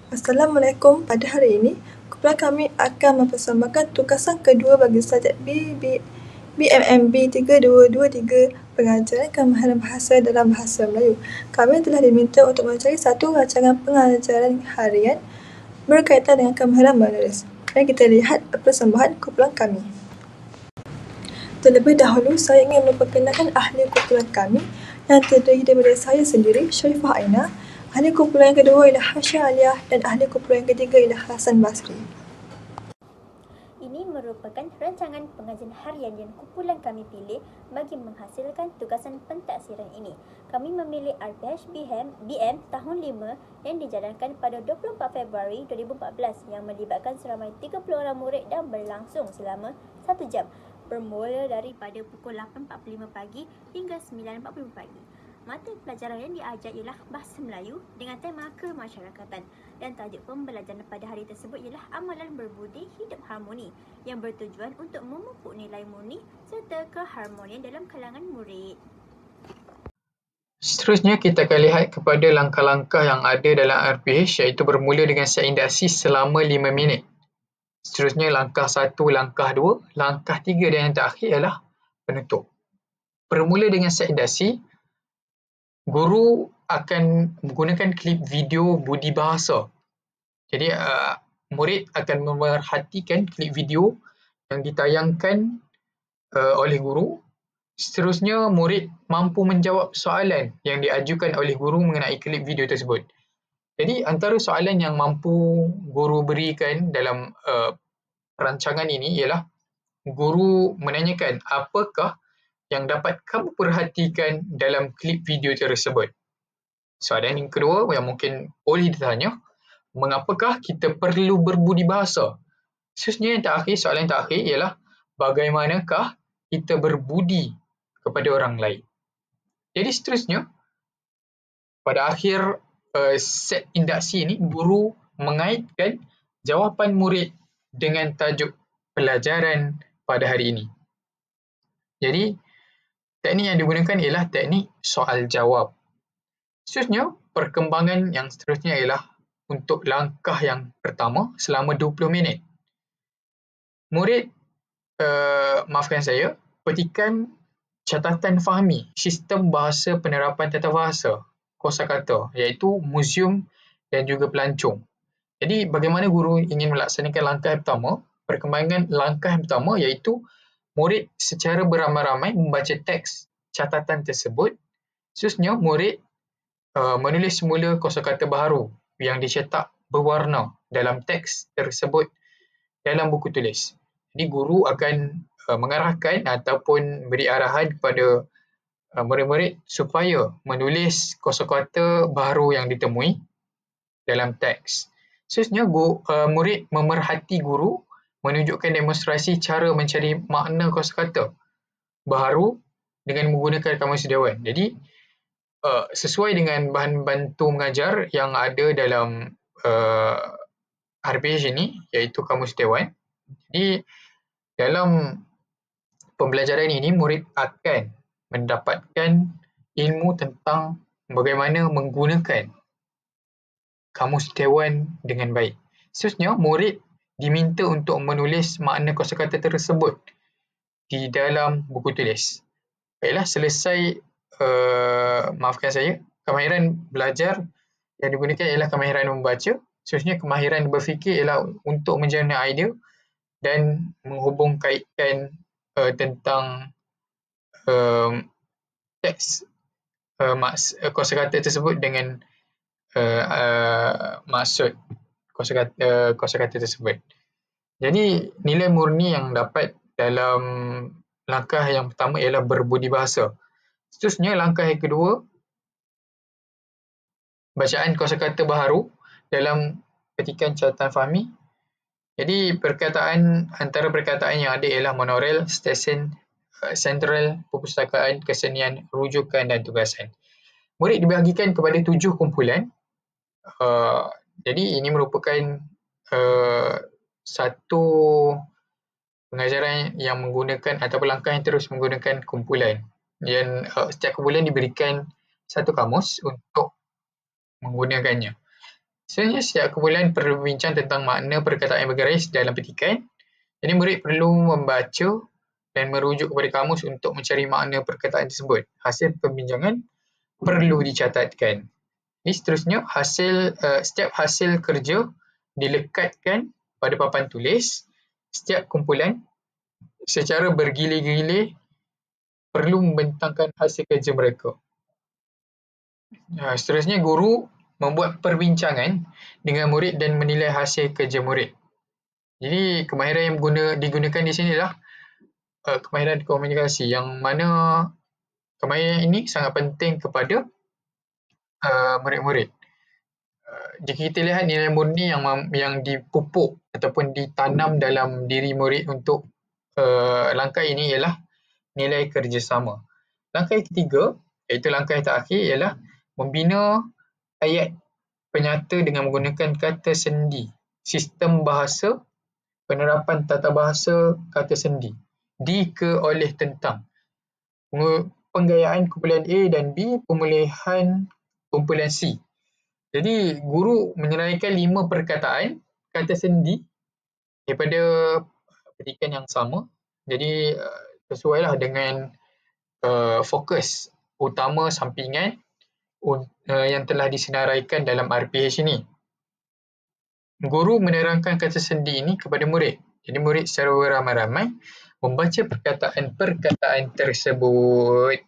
Assalamualaikum. Pada hari ini, kumpulan kami akan mempersembahkan tugasan kedua bagi subjek BMMB 3223 pengajaran kemahiran bahasa dalam bahasa Melayu. Kami telah diminta untuk mencari satu rancangan pengajaran harian berkaitan dengan kemahiran menulis. Mari kita lihat persembahan kumpulan kami. Terlebih dahulu, saya ingin memperkenalkan ahli kumpulan kami yang terdiri daripada saya sendiri, Sharifah Aina. Ahli kumpulan yang kedua ialah Hasya Aliyah dan ahli kumpulan yang ketiga ialah Hasan Basri. Ini merupakan rancangan pengajian harian yang kumpulan kami pilih bagi menghasilkan tugasan pentaksiran ini. Kami memilih RPH BM tahun 5 yang dijalankan pada 24 Februari 2014 yang melibatkan seramai 30 orang murid dan berlangsung selama 1 jam, bermula daripada pukul 8.45 pagi hingga 9.40 pagi. Mata pelajaran yang diajar ialah Bahasa Melayu dengan tema kemasyarakatan dan tajuk pembelajaran pada hari tersebut ialah Amalan Berbudi Hidup Harmoni yang bertujuan untuk memupuk nilai murni serta keharmonian dalam kalangan murid. Seterusnya kita akan lihat kepada langkah-langkah yang ada dalam RPH iaitu bermula dengan set indaksi selama 5 minit. Seterusnya langkah 1, langkah 2, langkah 3 dan yang terakhir ialah penutup. Bermula dengan set indaksi, guru akan menggunakan klip video budi bahasa. Jadi, murid akan memerhatikan klip video yang ditayangkan oleh guru. Seterusnya, murid mampu menjawab soalan yang diajukan oleh guru mengenai klip video tersebut. Jadi, antara soalan yang mampu guru berikan dalam rancangan ini ialah guru menanyakan apakah yang dapat kamu perhatikan dalam klip video tersebut. Soalan yang kedua yang mungkin boleh ditanya, mengapakah kita perlu berbudi bahasa? Seterusnya yang terakhir, soalan yang terakhir ialah bagaimanakah kita berbudi kepada orang lain? Jadi seterusnya, pada akhir set indaksi ini, guru mengaitkan jawapan murid dengan tajuk pelajaran pada hari ini. Jadi, teknik yang digunakan ialah teknik soal jawab. Seterusnya, perkembangan yang seterusnya ialah untuk langkah yang pertama selama 20 minit. Murid, maafkan saya, petikan catatan fahami sistem bahasa penerapan tata bahasa kosakata iaitu muzium dan juga pelancong. Jadi, bagaimana guru ingin melaksanakan langkah yang pertama? Perkembangan langkah yang pertama iaitu murid secara beramai-ramai membaca teks catatan tersebut. Seterusnya, murid menulis semula kosakata baharu yang dicetak berwarna dalam teks tersebut dalam buku tulis. Jadi, guru akan mengarahkan ataupun beri arahan kepada murid-murid supaya menulis kosakata baharu yang ditemui dalam teks. Seterusnya, murid memerhati guru menunjukkan demonstrasi cara mencari makna kosakata baharu dengan menggunakan kamus dewan. Jadi, sesuai dengan bahan bantu mengajar yang ada dalam RPH ini, iaitu kamus dewan. Jadi, dalam pembelajaran ini, murid akan mendapatkan ilmu tentang bagaimana menggunakan kamus dewan dengan baik. Seterusnya, murid diminta untuk menulis makna kosakata tersebut di dalam buku tulis. Baiklah, selesai maafkan saya, kemahiran belajar yang digunakan ialah kemahiran membaca. Seterusnya, kemahiran berfikir ialah untuk menjana idea dan menghubung kaitkan tentang teks kosakata tersebut dengan maksud kosakata tersebut. Jadi, nilai murni yang dapat dalam langkah yang pertama ialah berbudi bahasa. Seterusnya, langkah yang kedua, bacaan kosakata baharu dalam petikan catatan fahami. Jadi, antara perkataan yang ada ialah monorail, stesen sentral, perpustakaan, kesenian, rujukan dan tugasan. Murid dibahagikan kepada 7 kumpulan. Jadi, ini merupakan satu pengajaran yang menggunakan ataupun langkah yang terus menggunakan kumpulan. Dan setiap kumpulan diberikan satu kamus untuk menggunakannya. Sebenarnya setiap kumpulan perlu berbincang tentang makna perkataan yang bergaris dalam petikan. Jadi murid perlu membaca dan merujuk kepada kamus untuk mencari makna perkataan tersebut. Hasil perbincangan perlu dicatatkan. Ini seterusnya setiap hasil kerja dilekatkan pada papan tulis. Setiap kumpulan secara bergilir-gilir perlu membentangkan hasil kerja mereka. Seterusnya guru membuat perbincangan dengan murid dan menilai hasil kerja murid. Jadi kemahiran yang digunakan di sini adalah kemahiran komunikasi, yang mana kemahiran ini sangat penting kepada murid-murid. Jika kita lihat nilai murni yang dipupuk ataupun ditanam dalam diri murid untuk langkah ini ialah nilai kerjasama. Langkah yang ketiga, iaitu langkah yang terakhir, ialah membina ayat penyata dengan menggunakan kata sendi. Sistem bahasa, penerapan tata bahasa kata sendi. Di, ke, oleh, tentang. Penggayaan kumpulan A dan B, pemulihan kumpulan C. Jadi, guru menyeraikan 5 perkataan kata sendi daripada petikan yang sama. Jadi, sesuailah dengan fokus utama sampingan yang telah disenaraikan dalam RPH ini. Guru menerangkan kata sendi ini kepada murid. Jadi murid secara beramai-ramai membaca perkataan-perkataan tersebut.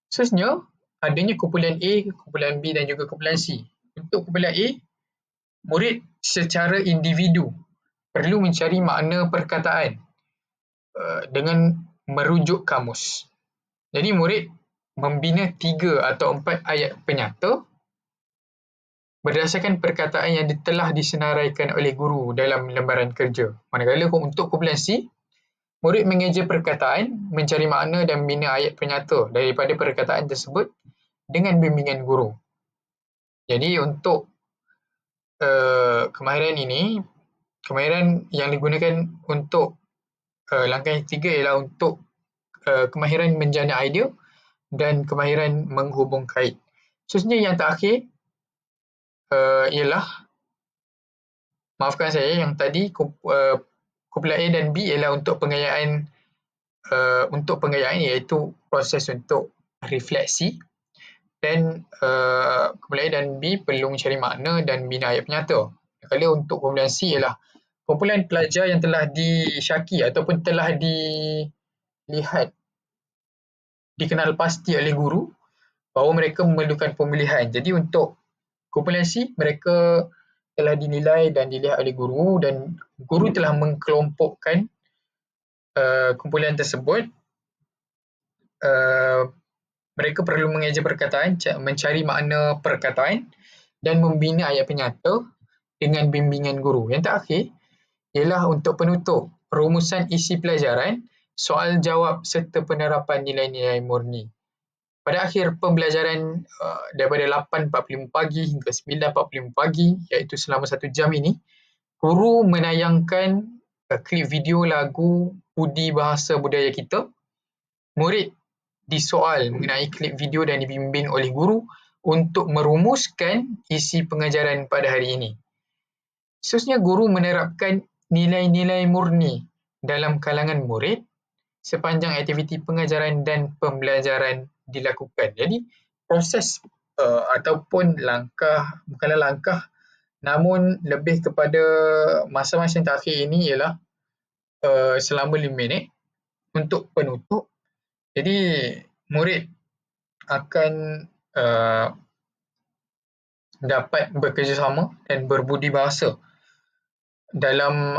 Seterusnya, adanya kumpulan A, kumpulan B dan juga kumpulan C. Untuk kumpulan A, murid secara individu perlu mencari makna perkataan dengan merujuk kamus. Jadi murid membina 3 atau 4 ayat penyata berdasarkan perkataan yang telah disenaraikan oleh guru dalam lembaran kerja. Manakala untuk kumpulan C, murid mengeja perkataan, mencari makna dan membina ayat penyata daripada perkataan tersebut dengan bimbingan guru. Jadi untuk kemahiran ini, kemahiran yang digunakan untuk langkah yang ketiga ialah untuk kemahiran menjana idea dan kemahiran menghubung kait. Seterusnya yang terakhir ialah, maafkan saya, yang tadi kumpulan A dan B ialah untuk penggayaan iaitu proses untuk refleksi, dan kumpulan A dan B perlu mencari makna dan bina ayat penyata. Kalau untuk kumpulan C ialah kumpulan pelajar yang telah disyaki ataupun telah dilihat, dikenal pasti oleh guru bahawa mereka memerlukan pemulihan. Jadi untuk kumpulan C, mereka telah dinilai dan dilihat oleh guru dan guru telah mengkelompokkan kumpulan tersebut. Mereka perlu mengeja perkataan, mencari makna perkataan dan membina ayat penyata dengan bimbingan guru. Yang terakhir ialah untuk penutup, rumusan isi pelajaran, soal jawab serta penerapan nilai-nilai murni. Pada akhir pembelajaran daripada 8.45 pagi hingga 9.45 pagi, iaitu selama 1 jam ini, guru menayangkan klip video lagu Budi Bahasa Budaya Kita. Murid disoal mengenai klip video dan dibimbing oleh guru untuk merumuskan isi pengajaran pada hari ini. Seterusnya, guru menerapkan nilai-nilai murni dalam kalangan murid sepanjang aktiviti pengajaran dan pembelajaran dilakukan. Jadi proses ataupun langkah, bukanlah langkah, namun lebih kepada masa-masa yang terakhir ini ialah selama 5 minit untuk penutup. Jadi murid akan dapat bekerjasama dan berbudi bahasa dalam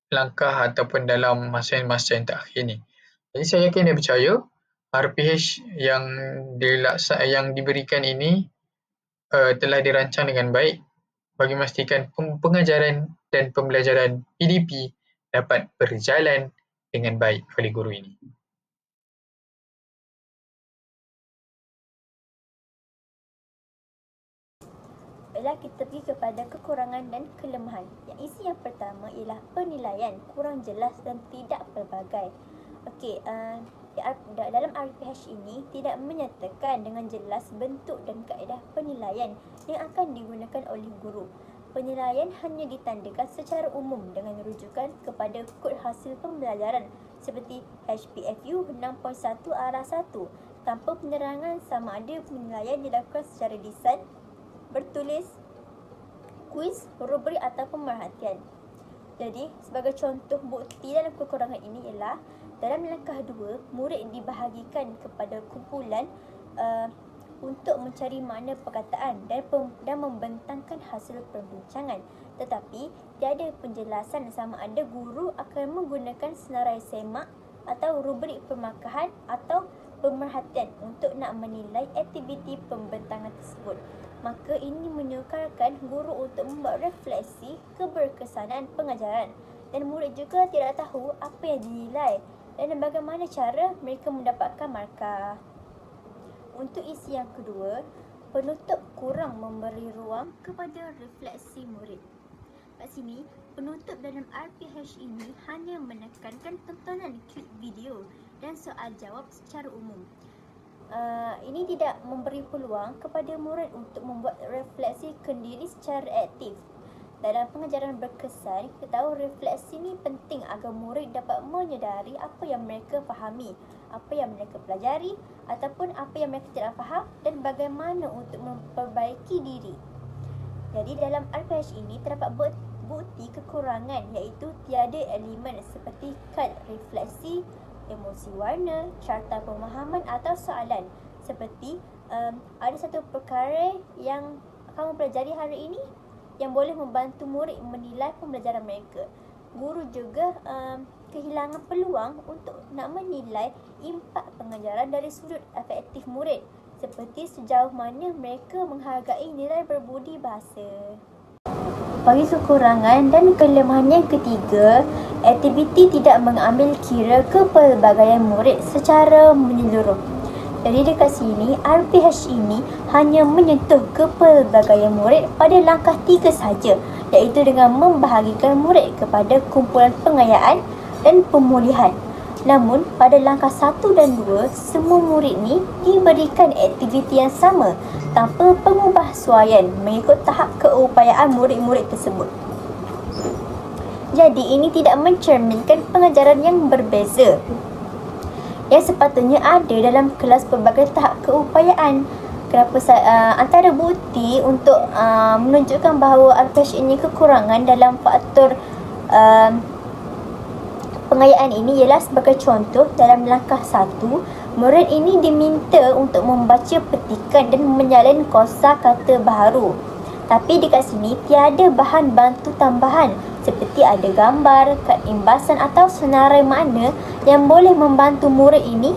langkah ataupun dalam masa-masa yang terakhir ini. Jadi saya yakin dan percaya RPH yang diberikan ini telah dirancang dengan baik bagi memastikan pengajaran dan pembelajaran PDP dapat berjalan dengan baik oleh guru ini. Baiklah, kita pergi kepada kekurangan dan kelemahan. Yang isi yang pertama ialah penilaian kurang jelas dan tidak pelbagai. Okey, Dalam RPH ini tidak menyatakan dengan jelas bentuk dan kaedah penilaian yang akan digunakan oleh guru. Penilaian hanya ditandakan secara umum dengan rujukan kepada kod hasil pembelajaran seperti HPFU 6.1 arah 1 tanpa penerangan sama ada penilaian dilakukan secara lisan, bertulis, kuis, rubrik atau pemerhatian. Jadi, sebagai contoh bukti dalam kekurangan ini ialah dalam langkah 2, murid dibahagikan kepada kumpulan untuk mencari makna perkataan dan membentangkan hasil perbincangan. Tetapi, tiada penjelasan sama ada guru akan menggunakan senarai semak atau rubrik pemarkahan atau pemerhatian untuk nak menilai aktiviti pembentangan tersebut. Maka ini menyukarkan guru untuk membuat refleksi keberkesanan pengajaran dan murid juga tidak tahu apa yang dinilai dan bagaimana cara mereka mendapatkan markah. Untuk isi yang kedua, penutup kurang memberi ruang kepada refleksi murid. Kat sini, penutup dalam RPH ini hanya menekankan tontonan klip video dan soal jawab secara umum. Ini tidak memberi peluang kepada murid untuk membuat refleksi kendiri secara aktif. Dalam pengajaran berkesan, kita tahu refleksi ini penting agar murid dapat menyedari apa yang mereka fahami, apa yang mereka pelajari ataupun apa yang mereka tidak faham dan bagaimana untuk memperbaiki diri. Jadi dalam RPH ini terdapat bukti kekurangan iaitu tiada elemen seperti kad refleksi, emosi warna, carta pemahaman atau soalan. Seperti ada satu perkara yang kamu pelajari hari ini yang boleh membantu murid menilai pembelajaran mereka. Guru juga kehilangan peluang untuk nak menilai impak pengajaran dari sudut afektif murid, seperti sejauh mana mereka menghargai nilai berbudi bahasa. Bagi kekurangan dan kelemahan yang ketiga, aktiviti tidak mengambil kira kepelbagaian murid secara menyeluruh. Jadi dekat sini, RPH ini hanya menyentuh kepelbagaian murid pada langkah 3 saja, iaitu dengan membahagikan murid kepada kumpulan pengayaan dan pemulihan. Namun, pada langkah 1 dan 2, semua murid ni diberikan aktiviti yang sama tanpa pengubahsuaian mengikut tahap keupayaan murid-murid tersebut. Jadi, ini tidak mencerminkan pengajaran yang berbeza yang sepatutnya ada dalam kelas pelbagai tahap keupayaan. Kenapa antara bukti untuk menunjukkan bahawa RPH ini kekurangan dalam faktor pengayaan ini ialah sebagai contoh dalam langkah 1, murid ini diminta untuk membaca petikan dan menyalin kosakata baharu. Tapi dekat sini tiada bahan bantu tambahan seperti ada gambar, kad imbasan atau senarai makna yang boleh membantu murid ini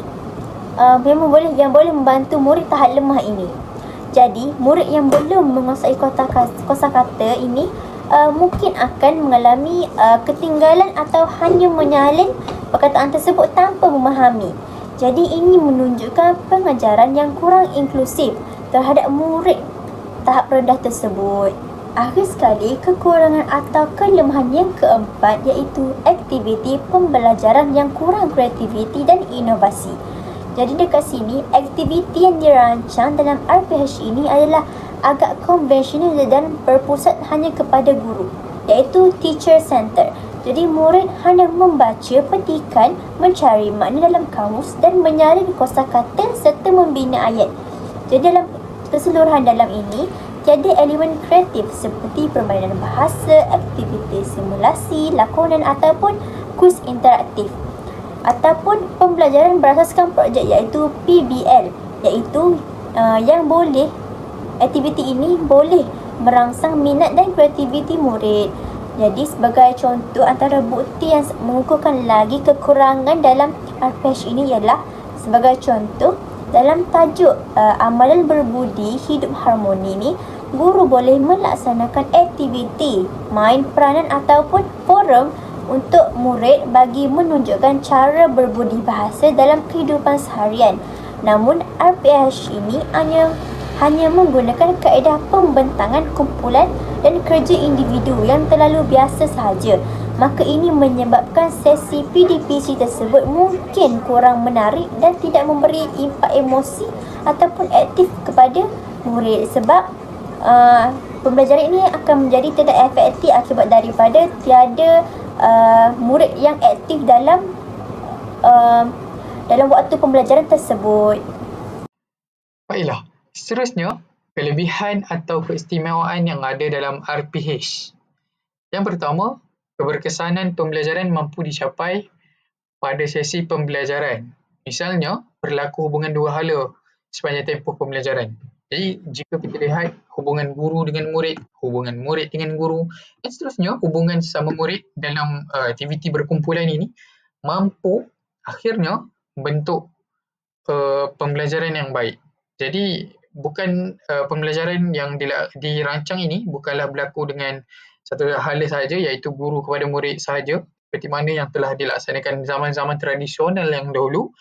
yang boleh membantu murid tahap lemah ini. Jadi, murid yang belum menguasai kosakata ini mungkin akan mengalami ketinggalan atau hanya menyalin perkataan tersebut tanpa memahami. Jadi, ini menunjukkan pengajaran yang kurang inklusif terhadap murid tahap rendah tersebut. Akhir sekali, kekurangan atau kelemahan yang keempat iaitu aktiviti pembelajaran yang kurang kreativiti dan inovasi. Jadi dekat sini, aktiviti yang dirancang dalam RPH ini adalah agak konvensional dan berpusat hanya kepada guru, iaitu teacher center. Jadi murid hanya membaca petikan, mencari makna dalam kamus dan menyalin kosakata serta membina ayat. Jadi dalam keseluruhan dalam ini, tiada elemen kreatif seperti permainan bahasa, aktiviti simulasi, lakonan ataupun kuis interaktif. Ataupun pembelajaran berasaskan projek iaitu PBL, iaitu yang boleh, aktiviti ini boleh merangsang minat dan kreativiti murid. Jadi sebagai contoh antara bukti yang mengukuhkan lagi kekurangan dalam RPH ini ialah sebagai contoh dalam tajuk amalan berbudi hidup harmoni ni, guru boleh melaksanakan aktiviti, main peranan ataupun forum untuk murid bagi menunjukkan cara berbudi bahasa dalam kehidupan seharian. Namun RPH ini hanya menggunakan kaedah pembentangan kumpulan dan kerja individu yang terlalu biasa sahaja. maka ini menyebabkan sesi PDPC tersebut mungkin kurang menarik dan tidak memberi impak emosi ataupun aktif kepada murid, sebab pembelajaran ini akan menjadi tidak efektif akibat daripada tiada murid yang aktif dalam waktu pembelajaran tersebut. Baiklah, seterusnya kelebihan atau keistimewaan yang ada dalam RPH. Yang pertama, keberkesanan pembelajaran mampu dicapai pada sesi pembelajaran. Misalnya, berlaku hubungan dua hala sepanjang tempoh pembelajaran. Jadi, jika kita lihat hubungan guru dengan murid, hubungan murid dengan guru, dan seterusnya hubungan sesama murid dalam aktiviti berkumpulan ini mampu akhirnya membentuk pembelajaran yang baik. Jadi, bukan pembelajaran yang dirancang ini bukanlah berlaku dengan satu hala sahaja, iaitu guru kepada murid sahaja, seperti mana yang telah dilaksanakan zaman-zaman tradisional yang dahulu.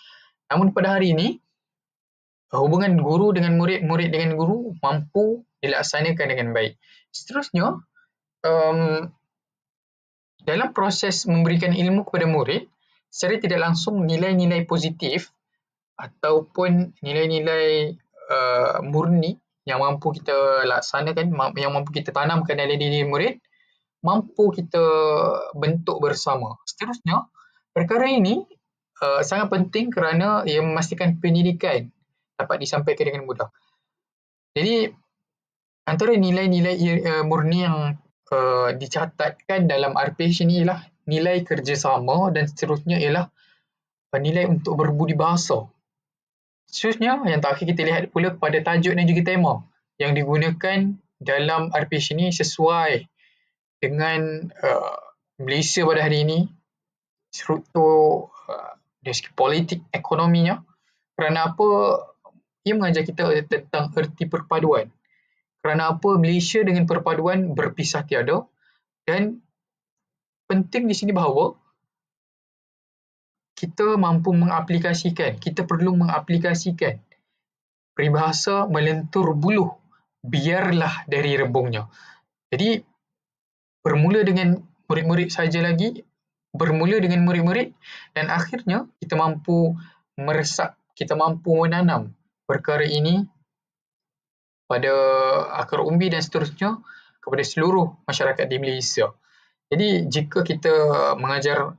Namun pada hari ini, hubungan guru dengan murid, murid dengan guru mampu dilaksanakan dengan baik. Seterusnya, dalam proses memberikan ilmu kepada murid, secara tidak langsung nilai-nilai positif ataupun nilai-nilai murni yang mampu kita laksanakan, yang mampu kita tanamkan dalam diri murid, mampu kita bentuk bersama. Seterusnya, perkara ini sangat penting kerana ia memastikan pendidikan dapat disampaikan dengan mudah. Jadi, antara nilai-nilai murni yang dicatatkan dalam RPH ini ialah nilai kerjasama dan seterusnya ialah nilai untuk berbudi bahasa. Seterusnya, yang terakhir kita lihat pula kepada tajuk dan juga tema yang digunakan dalam RPH ini sesuai dengan Malaysia pada hari ini, struktur dari segi politik ekonominya. Kerana apa? Ia mengajar kita tentang erti perpaduan. Kerana apa Malaysia dengan perpaduan berpisah tiada, dan penting di sini bahawa kita mampu mengaplikasikan, kita perlu mengaplikasikan peribahasa melentur buluh, biarlah dari rebungnya. Jadi, bermula dengan murid-murid saja lagi, bermula dengan murid-murid, dan akhirnya kita mampu meresap, kita mampu menanam perkara ini pada akar umbi dan seterusnya kepada seluruh masyarakat di Malaysia. Jadi, jika kita mengajar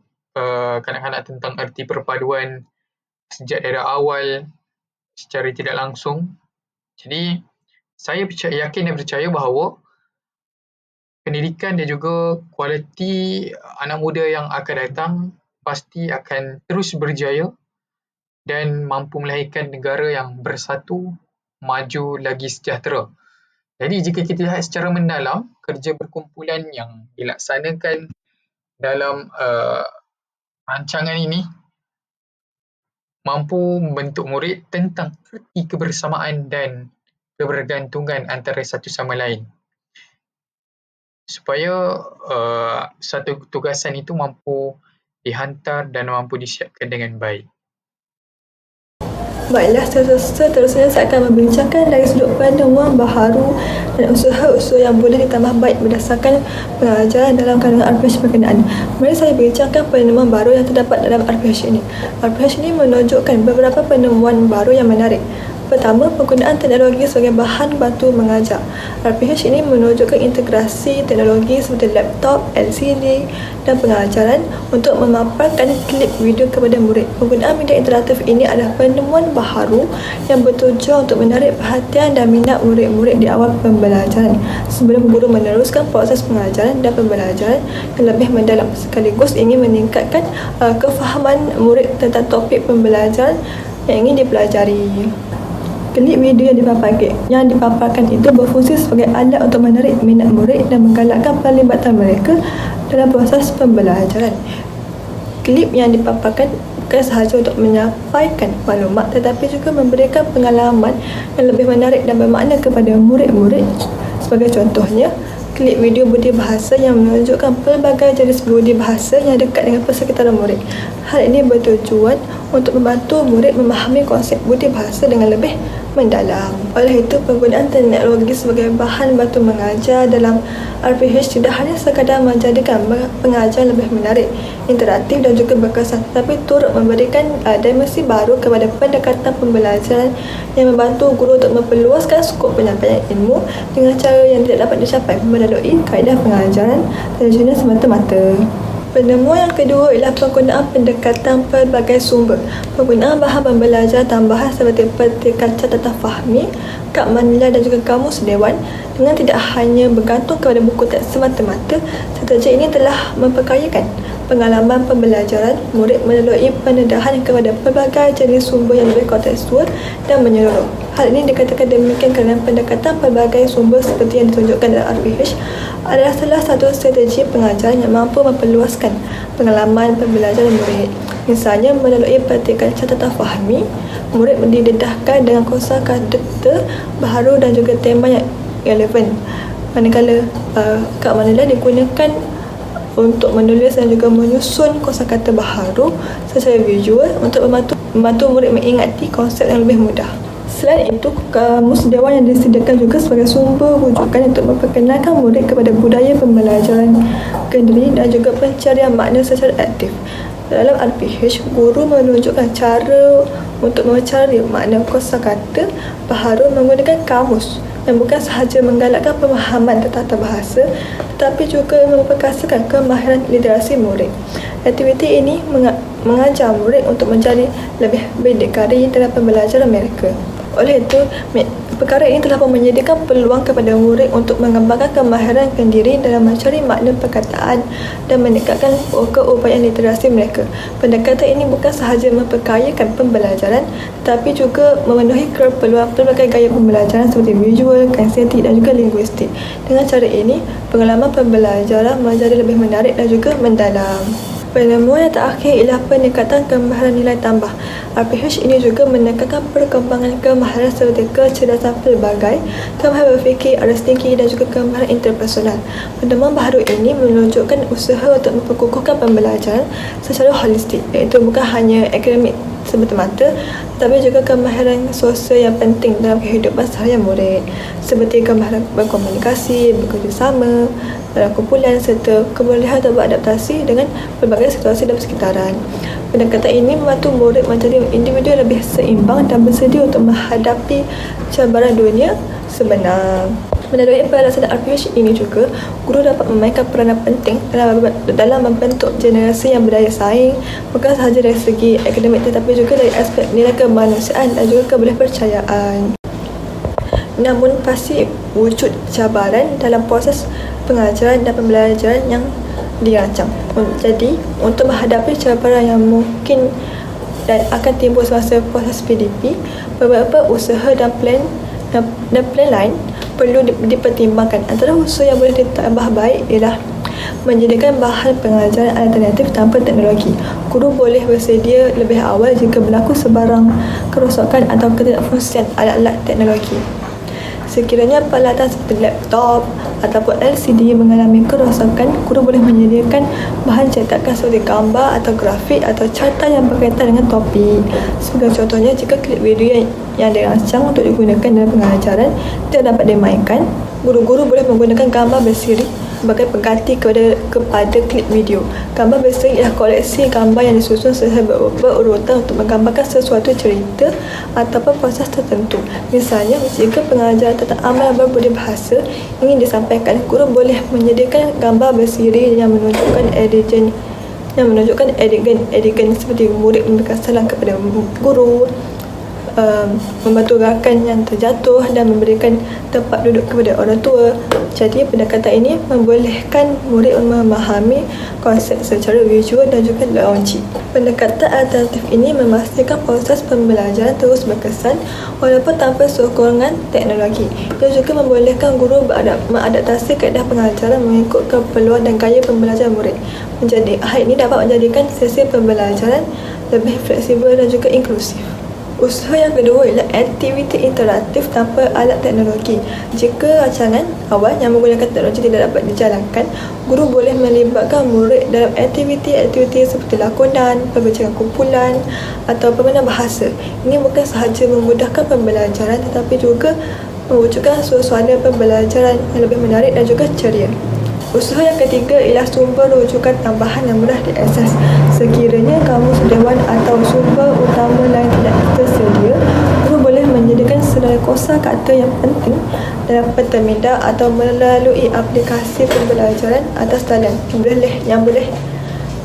kanak-kanak tentang erti perpaduan sejak dari awal secara tidak langsung, jadi saya yakin dan percaya bahawa pendidikan dan juga kualiti anak muda yang akan datang pasti akan terus berjaya dan mampu melahirkan negara yang bersatu, maju lagi sejahtera. Jadi jika kita lihat secara mendalam, kerja berkumpulan yang dilaksanakan dalam rancangan ini mampu membentuk murid tentang erti kebersamaan dan kebergantungan antara satu sama lain, supaya satu tugasan itu mampu dihantar dan mampu disiapkan dengan baik. Baiklah, seterusnya saya akan membincangkan dari sudut pandang wang baharu dan usaha-usaha yang boleh ditambah baik berdasarkan pengajaran dalam kandungan RPH berkenaan. Mari saya bincangkan penemuan baru yang terdapat dalam RPH ini. RPH ini menunjukkan beberapa penemuan baru yang menarik. Pertama, penggunaan teknologi sebagai bahan bantu mengajar. RPH ini menunjukkan integrasi teknologi seperti laptop, LCD dan pengajaran untuk memaparkan klip video kepada murid. Penggunaan media interaktif ini adalah penemuan baharu yang bertujuan untuk menarik perhatian dan minat murid-murid di awal pembelajaran sebelum guru meneruskan proses pengajaran dan pembelajaran yang lebih mendalam, sekaligus ingin meningkatkan kefahaman murid tentang topik pembelajaran yang ingin dipelajari. Klip video yang dipaparkan itu berfungsi sebagai alat untuk menarik minat murid dan menggalakkan pelibatan mereka dalam proses pembelajaran. Klip yang dipaparkan bukan sahaja untuk menyampaikan maklumat tetapi juga memberikan pengalaman yang lebih menarik dan bermakna kepada murid-murid. Sebagai contohnya, klip video budi bahasa yang menunjukkan pelbagai jenis budi bahasa yang dekat dengan persekitaran murid. Hal ini bertujuan untuk membantu murid memahami konsep budi bahasa dengan lebih mendalam. Oleh itu, penggunaan teknologi sebagai bahan bantu mengajar dalam RPH tidak hanya sekadar menjadikan pengajaran lebih menarik, interaktif dan juga berkesan, tetapi turut memberikan dimensi baru kepada pendekatan pembelajaran yang membantu guru untuk memperluaskan skop penyampaian ilmu dengan cara yang tidak dapat dicapai melalui kaedah pengajaran tradisional semata-mata. Penemuan yang kedua ialah penggunaan pendekatan pelbagai sumber. Penggunaan bahan pembelajaran tambahan seperti peta catatan fahmi, kad manila dan juga kamus dewan dengan tidak hanya bergantung kepada buku teks semata-mata, strategi ini telah memperkayakan pengalaman pembelajaran murid melalui pendedahan kepada pelbagai jenis sumber yang lebih kontekstual dan menyeluruh. Hal ini dikatakan demikian kerana pendekatan pelbagai sumber seperti yang ditunjukkan dalam RPH adalah salah satu strategi pengajaran yang mampu memperluaskan pengalaman pembelajaran murid. Misalnya, melalui petikan catatan fahmi, murid didedahkan dengan kosakata baharu dan juga tema yang relevan. Manakala kad manila digunakan untuk menulis dan juga menyusun kosakata baharu secara visual untuk membantu murid mengingati konsep yang lebih mudah. Selain itu, kamus dewan yang disediakan juga sebagai sumber rujukan untuk memperkenalkan murid kepada budaya pembelajaran kendiri dan juga pencarian makna secara aktif. Dalam RPH, guru menunjukkan cara untuk mencari makna kosakata baharu menggunakan kamus yang bukan sahaja menggalakkan pemahaman tata bahasa tetapi juga memperkasakan kemahiran literasi murid. Aktiviti ini mengajar murid untuk menjadi lebih berdikari dalam pembelajaran mereka. Oleh itu, perkara ini telah menyediakan peluang kepada murid untuk mengembangkan kemahiran kendiri dalam mencari makna perkataan dan meningkatkan keupayaan literasi mereka. Pendekatan ini bukan sahaja memperkayakan pembelajaran tetapi juga memenuhi keperluan pelbagai gaya pembelajaran seperti visual, kinestetik dan juga linguistik. Dengan cara ini, pengalaman pembelajaran menjadi lebih menarik dan juga mendalam. Penemuan yang terakhir ialah peningkatan kemahiran nilai tambah. RPH ini juga menekankan perkembangan kemahiran seperti kecerdasan pelbagai, kemahiran berfikir aras tinggi dan juga kemahiran interpersonal. Penemuan baharu ini menunjukkan usaha untuk memperkukuhkan pembelajaran secara holistik, iaitu bukan hanya akademik semata-mata tetapi juga kemahiran sosial yang penting dalam kehidupan seharian murid seperti kemahiran berkomunikasi, bekerjasama dalam kumpulan serta kebolehan untuk beradaptasi dengan pelbagai situasi dalam sekitaran. Pendekatan ini membantu murid menjadi individu yang lebih seimbang dan bersedia untuk menghadapi cabaran dunia sebenar. Melalui pelaksanaan RPH ini juga, guru dapat memainkan peranan penting dalam membentuk generasi yang berdaya saing, bukan sahaja dari segi akademik tetapi juga dari aspek nilai kemanusiaan dan juga kebolehpercayaan. Namun pasti wujud cabaran dalam proses pengajaran dan pembelajaran yang dirancang. Jadi, untuk menghadapi cabaran yang mungkin dan akan timbul semasa proses PDP, beberapa usaha dan plan lain perlu dipertimbangkan. Antara usaha yang boleh ditambah baik ialah menyediakan bahan pengajaran alternatif tanpa teknologi. Guru boleh bersedia lebih awal jika berlaku sebarang kerosakan atau ketidakfungsian alat-alat teknologi. Sekiranya peralatan seperti laptop ataupun LCD mengalami kerosakan, guru boleh menyediakan bahan cetakan seperti gambar atau grafik atau carta yang berkaitan dengan topik. Sebagai contohnya, jika klip video yang dirancang untuk digunakan dalam pengajaran tidak dapat dimainkan, guru-guru boleh menggunakan gambar bersiri sebagai pengganti kepada klip video. Gambar berseri ialah koleksi gambar yang disusun secara berurutan untuk menggambarkan sesuatu cerita ataupun proses tertentu. Misalnya, jika pengajaran tentang amal berbudi bahasa ingin disampaikan, guru boleh menyediakan gambar berseri yang menunjukkan adegan seperti murid memberikan salam kepada guru, membantu rakan yang terjatuh dan memberikan tempat duduk kepada orang tua. Jadi, pendekatan ini membolehkan murid memahami konsep secara visual dan juga logik. Pendekatan alternatif ini memastikan proses pembelajaran terus berkesan walaupun tanpa sokongan teknologi. Ia juga membolehkan guru mengadaptasi kaedah pengajaran mengikut keperluan dan gaya pembelajaran murid. Hal ini dapat menjadikan sesi pembelajaran lebih fleksibel dan juga inklusif. Usaha yang kedua ialah aktiviti interaktif tanpa alat teknologi. Jika rancangan awal yang menggunakan teknologi tidak dapat dijalankan, guru boleh melibatkan murid dalam aktiviti-aktiviti seperti lakonan, pembincangan kumpulan atau permainan bahasa. Ini bukan sahaja memudahkan pembelajaran tetapi juga mewujudkan suasana pembelajaran yang lebih menarik dan juga ceria. Usaha yang ketiga ialah sumber rujukan tambahan yang mudah diakses. Sekiranya kamus dewan atau sumber utama lain tidak tersedia, guru boleh menyediakan senarai kosakata yang penting dalam peta minda atau melalui aplikasi pembelajaran atas talian yang boleh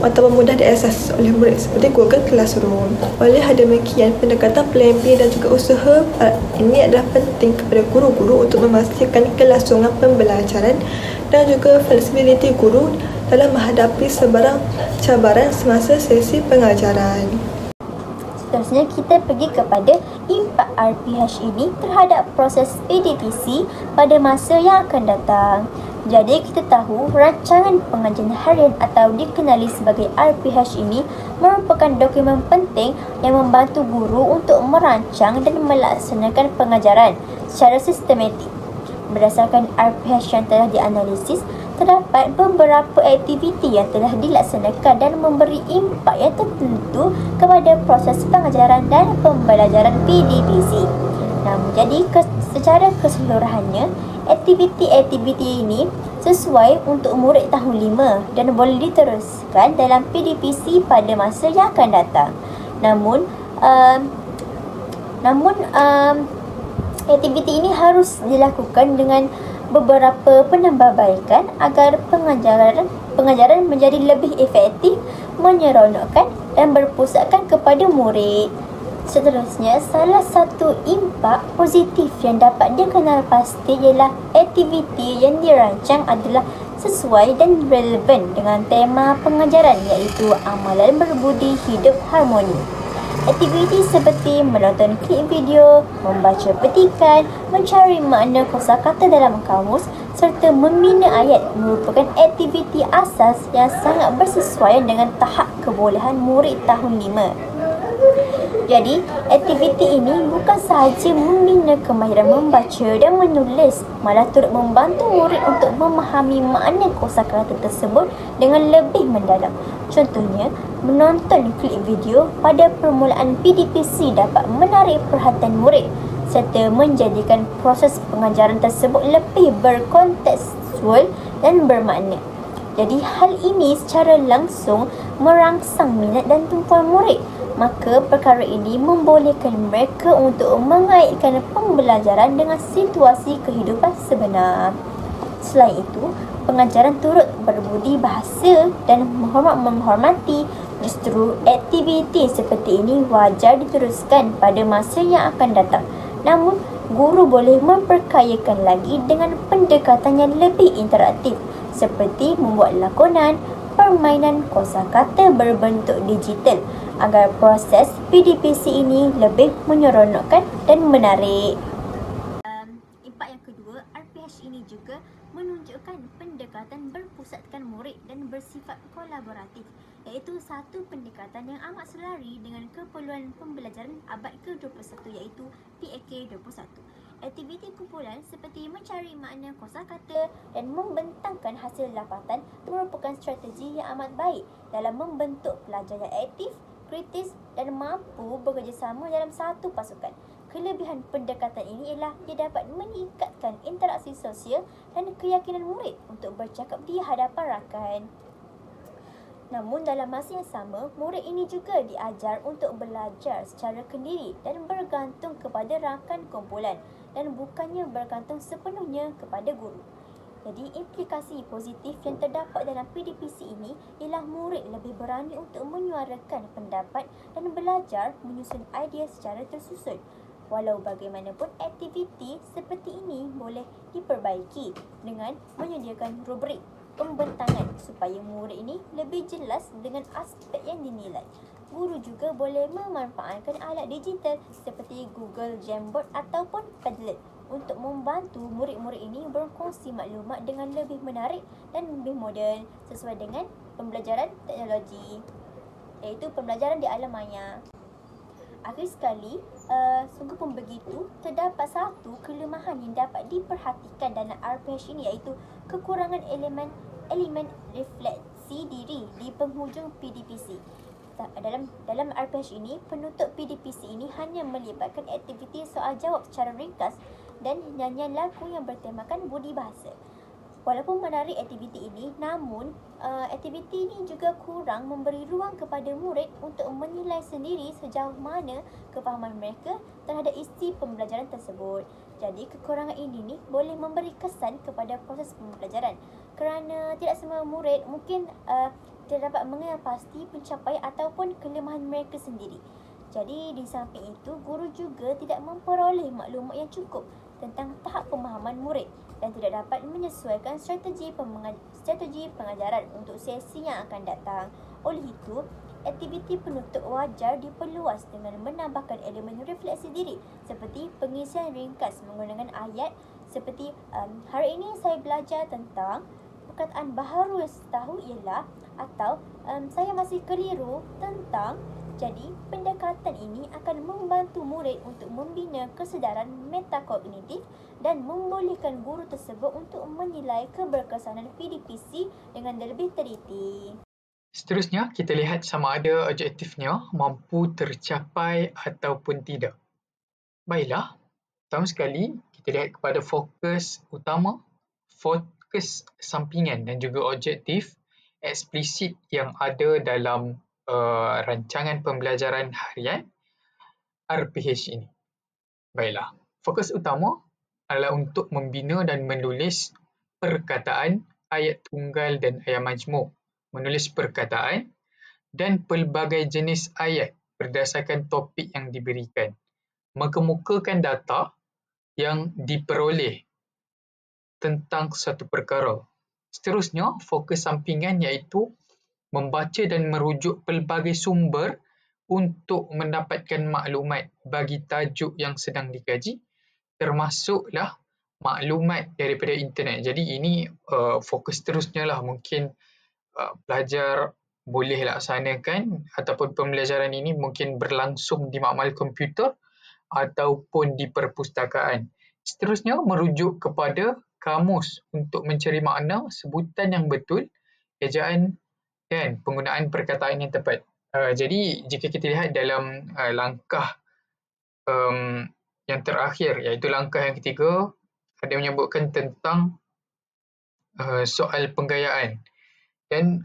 ataupun mudah diakses oleh murid seperti Google Classroom. Oleh demikian, pendekatan Plan B dan juga usaha ini adalah penting kepada guru-guru untuk memastikan kelangsungan pembelajaran dan juga fleksibiliti guru dalam menghadapi sebarang cabaran semasa sesi pengajaran. Seterusnya kita pergi kepada impak RPH ini terhadap proses PDPC pada masa yang akan datang. Jadi kita tahu rancangan pengajian harian atau dikenali sebagai RPH ini merupakan dokumen penting yang membantu guru untuk merancang dan melaksanakan pengajaran secara sistematik. Berdasarkan RPH yang telah dianalisis, terdapat beberapa aktiviti yang telah dilaksanakan dan memberi impak yang tertentu kepada proses pengajaran dan pembelajaran PDPC. Namun jadi secara keseluruhannya, aktiviti-aktiviti ini sesuai untuk murid tahun 5 dan boleh diteruskan dalam PDPC pada masa yang akan datang. Namun aktiviti ini harus dilakukan dengan beberapa penambahbaikan agar pengajaran menjadi lebih efektif, menyeronokkan dan berpusatkan kepada murid. Seterusnya, salah satu impak positif yang dapat dikenal pasti ialah aktiviti yang dirancang adalah sesuai dan relevan dengan tema pengajaran, iaitu amalan berbudi hidup harmoni. Aktiviti seperti menonton klip video, membaca petikan, mencari makna kosakata dalam kamus serta membina ayat merupakan aktiviti asas yang sangat bersesuaian dengan tahap kebolehan murid tahun 5. Jadi, aktiviti ini bukan sahaja membina kemahiran membaca dan menulis, malah turut membantu murid untuk memahami makna kosakata tersebut dengan lebih mendalam. Contohnya, menonton klip video pada permulaan PDPC dapat menarik perhatian murid serta menjadikan proses pengajaran tersebut lebih berkontekstual dan bermakna. Jadi, hal ini secara langsung merangsang minat dan tumpuan murid. Maka perkara ini membolehkan mereka untuk mengaitkan pembelajaran dengan situasi kehidupan sebenar. Selain itu, pengajaran turut berbudi bahasa dan menghormati. Justru aktiviti seperti ini wajar diteruskan pada masa yang akan datang. Namun, guru boleh memperkayakan lagi dengan pendekatan yang lebih interaktif seperti membuat lakonan, permainan kosakata berbentuk digital agar proses PDPC ini lebih menyeronokkan dan menarik. Impak yang kedua, RPH ini juga menunjukkan pendekatan berpusatkan murid dan bersifat kolaboratif, iaitu satu pendekatan yang amat selari dengan keperluan pembelajaran abad ke-21 iaitu PAK 21. Aktiviti kumpulan seperti mencari makna kosakata dan membentangkan hasil lafazan merupakan strategi yang amat baik dalam membentuk pelajar yang aktif, kritis dan mampu bekerjasama dalam satu pasukan. Kelebihan pendekatan ini ialah ia dapat meningkatkan interaksi sosial dan keyakinan murid untuk bercakap di hadapan rakan. Namun dalam masa yang sama, murid ini juga diajar untuk belajar secara kendiri dan bergantung kepada rakan kumpulan dan bukannya bergantung sepenuhnya kepada guru. Jadi, implikasi positif yang terdapat dalam PDPC ini ialah murid lebih berani untuk menyuarakan pendapat dan belajar menyusun idea secara tersusun. Walau bagaimanapun, aktiviti seperti ini boleh diperbaiki dengan menyediakan rubrik pembentangan supaya murid ini lebih jelas dengan aspek yang dinilai. Guru juga boleh memanfaatkan alat digital seperti Google Jamboard ataupun Padlet untuk membantu murid-murid ini berkongsi maklumat dengan lebih menarik dan lebih moden sesuai dengan pembelajaran teknologi, iaitu pembelajaran di alam maya. Akhir sekali, sungguh pun begitu, terdapat satu kelemahan yang dapat diperhatikan dalam RPH ini, iaitu kekurangan elemen refleksi diri di penghujung PDPC. Dalam RPH ini, penutup PDPC ini hanya melibatkan aktiviti soal jawab secara ringkas dan nyanyian lagu yang bertemakan budi bahasa. Walaupun menarik aktiviti ini, namun aktiviti ini juga kurang memberi ruang kepada murid untuk menilai sendiri sejauh mana kefahaman mereka terhadap isi pembelajaran tersebut. Jadi kekurangan ini boleh memberi kesan kepada proses pembelajaran, kerana tidak semua murid mungkin tidak dapat mengenal pasti pencapaian ataupun kelemahan mereka sendiri. Jadi di samping itu, guru juga tidak memperoleh maklumat yang cukup tentang tahap pemahaman murid dan tidak dapat menyesuaikan strategi pengajaran untuk sesi yang akan datang. Oleh itu, aktiviti penutup wajar diperluas dengan menambahkan elemen refleksi diri seperti pengisian ringkas menggunakan ayat seperti hari ini saya belajar tentang perkataan baharu yang setahu ialah, atau saya masih keliru tentang. Jadi, pendekatan ini akan membantu murid untuk membina kesedaran metakognitif dan membolehkan guru tersebut untuk menilai keberkesanan PDPC dengan lebih teliti. Seterusnya, kita lihat sama ada objektifnya mampu tercapai ataupun tidak. Baiklah, pertama sekali kita lihat kepada fokus utama, fokus sampingan dan juga objektif eksplisit yang ada dalam rancangan pembelajaran harian RPH ini. Baiklah, fokus utama adalah untuk membina dan menulis perkataan, ayat tunggal dan ayat majmuk, menulis perkataan dan pelbagai jenis ayat berdasarkan topik yang diberikan, mengemukakan data yang diperoleh tentang satu perkara. Seterusnya, fokus sampingan iaitu membaca dan merujuk pelbagai sumber untuk mendapatkan maklumat bagi tajuk yang sedang dikaji, termasuklah maklumat daripada internet. Jadi ini fokus seterusnya lah, mungkin pelajar boleh laksanakan ataupun pembelajaran ini mungkin berlangsung di makmal komputer ataupun di perpustakaan. Seterusnya, merujuk kepada kamus untuk mencari makna, sebutan yang betul, ejaan dan penggunaan perkataan yang tepat. Jadi, jika kita lihat dalam langkah yang terakhir, iaitu langkah yang ketiga, ada menyebutkan tentang soal penggayaan. Dan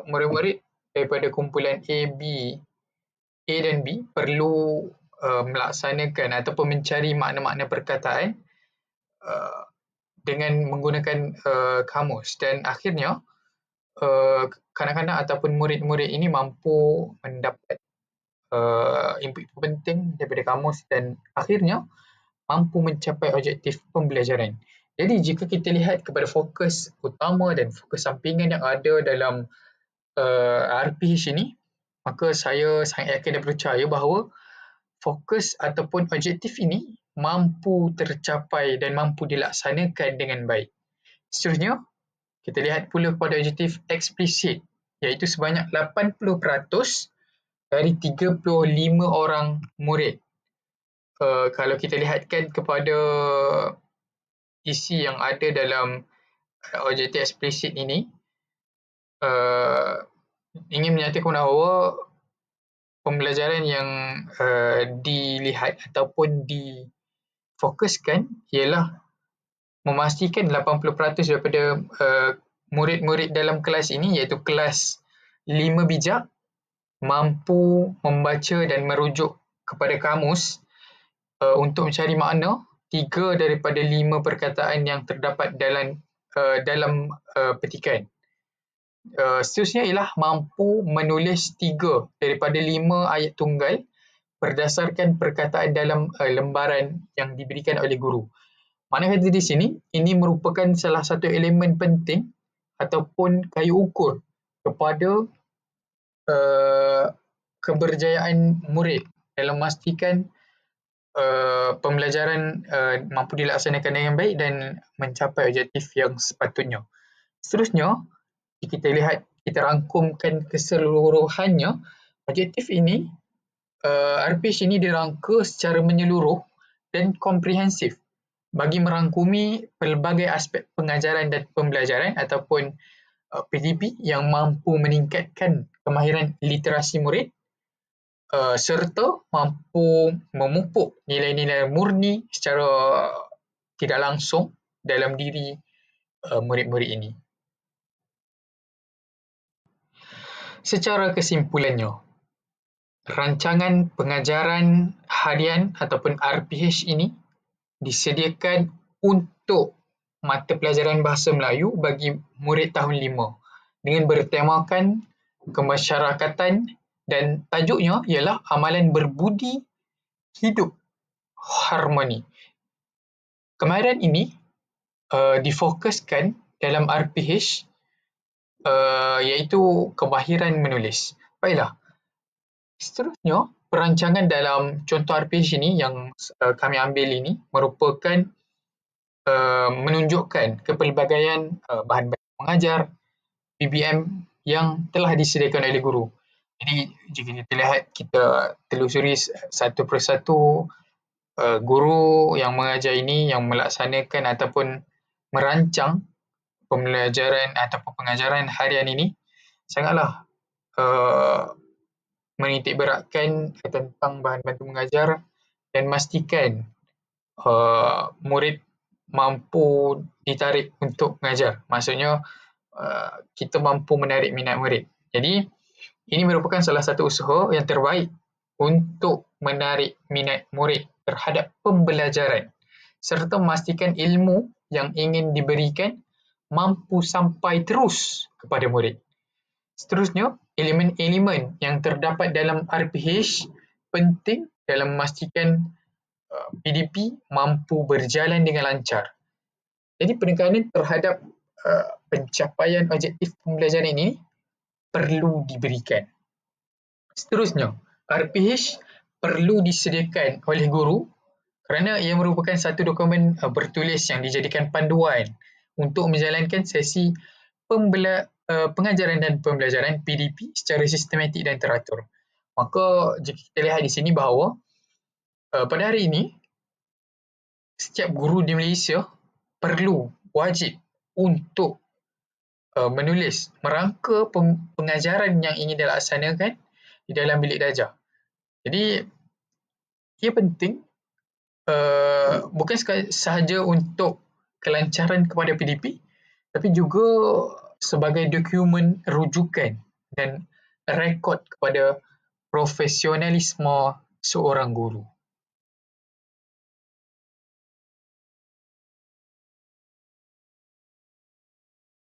murid-murid daripada kumpulan A dan B perlu melaksanakan ataupun mencari makna-makna perkataan dengan menggunakan kamus, dan akhirnya kanak-kanak ataupun murid-murid ini mampu mendapat input penting daripada kamus dan akhirnya mampu mencapai objektif pembelajaran. Jadi jika kita lihat kepada fokus utama dan fokus sampingan yang ada dalam RPH ini, maka saya sangat yakin dan percaya bahawa fokus ataupun objektif ini mampu tercapai dan mampu dilaksanakan dengan baik. Seterusnya, kita lihat pula kepada objektif eksplisit, iaitu sebanyak 80% dari 35 orang murid. Kalau kita lihatkan kepada isi yang ada dalam objektif eksplisit ini, ingin menyatakan bahawa pembelajaran yang dilihat ataupun difokuskan ialah memastikan 80% daripada murid-murid dalam kelas ini, iaitu kelas 5 bijak, mampu membaca dan merujuk kepada kamus untuk mencari makna 3 daripada 5 perkataan yang terdapat dalam petikan. Seterusnya ialah mampu menulis 3 daripada 5 ayat tunggal berdasarkan perkataan dalam lembaran yang diberikan oleh guru. Mana kata di sini, ini merupakan salah satu elemen penting ataupun kayu ukur kepada keberjayaan murid dalam memastikan pembelajaran mampu dilaksanakan dengan baik dan mencapai objektif yang sepatutnya. Seterusnya, jika kita lihat, kita rangkumkan keseluruhannya, objektif ini RPH ini dirangka secara menyeluruh dan komprehensif bagi merangkumi pelbagai aspek pengajaran dan pembelajaran ataupun PDP yang mampu meningkatkan kemahiran literasi murid serta mampu memupuk nilai-nilai murni secara tidak langsung dalam diri murid-murid ini. Secara kesimpulannya, rancangan pengajaran harian ataupun RPH ini disediakan untuk mata pelajaran Bahasa Melayu bagi murid tahun 5 dengan bertemakan kemasyarakatan dan tajuknya ialah amalan berbudi hidup harmoni. Kemahiran ini difokuskan dalam RPH iaitu kemahiran menulis. Baiklah, seterusnya perancangan dalam contoh RPH ini yang kami ambil ini merupakan menunjukkan kepelbagaian bahan-bahan mengajar BBM yang telah disediakan oleh guru. Jadi jika kita lihat, kita telusuri satu persatu guru yang mengajar ini yang melaksanakan ataupun merancang pembelajaran ataupun pengajaran harian ini sangatlah menitik beratkan tentang bahan bantu mengajar dan memastikan murid mampu ditarik untuk mengajar. Maksudnya kita mampu menarik minat murid. Jadi ini merupakan salah satu usaha yang terbaik untuk menarik minat murid terhadap pembelajaran serta memastikan ilmu yang ingin diberikan mampu sampai terus kepada murid. Seterusnya, elemen-elemen yang terdapat dalam RPH penting dalam memastikan PDP mampu berjalan dengan lancar. Jadi penekanan terhadap pencapaian objektif pembelajaran ini perlu diberikan. Seterusnya, RPH perlu disediakan oleh guru kerana ia merupakan satu dokumen bertulis yang dijadikan panduan untuk menjalankan sesi pengajaran dan pembelajaran PDP secara sistematik dan teratur. Maka jika kita lihat di sini bahawa pada hari ini setiap guru di Malaysia perlu wajib untuk menulis merangka pengajaran yang ingin dilaksanakan di dalam bilik darjah. Jadi ia penting bukan sahaja untuk kelancaran kepada PDP tapi juga sebagai dokumen rujukan dan rekod kepada profesionalisme seorang guru.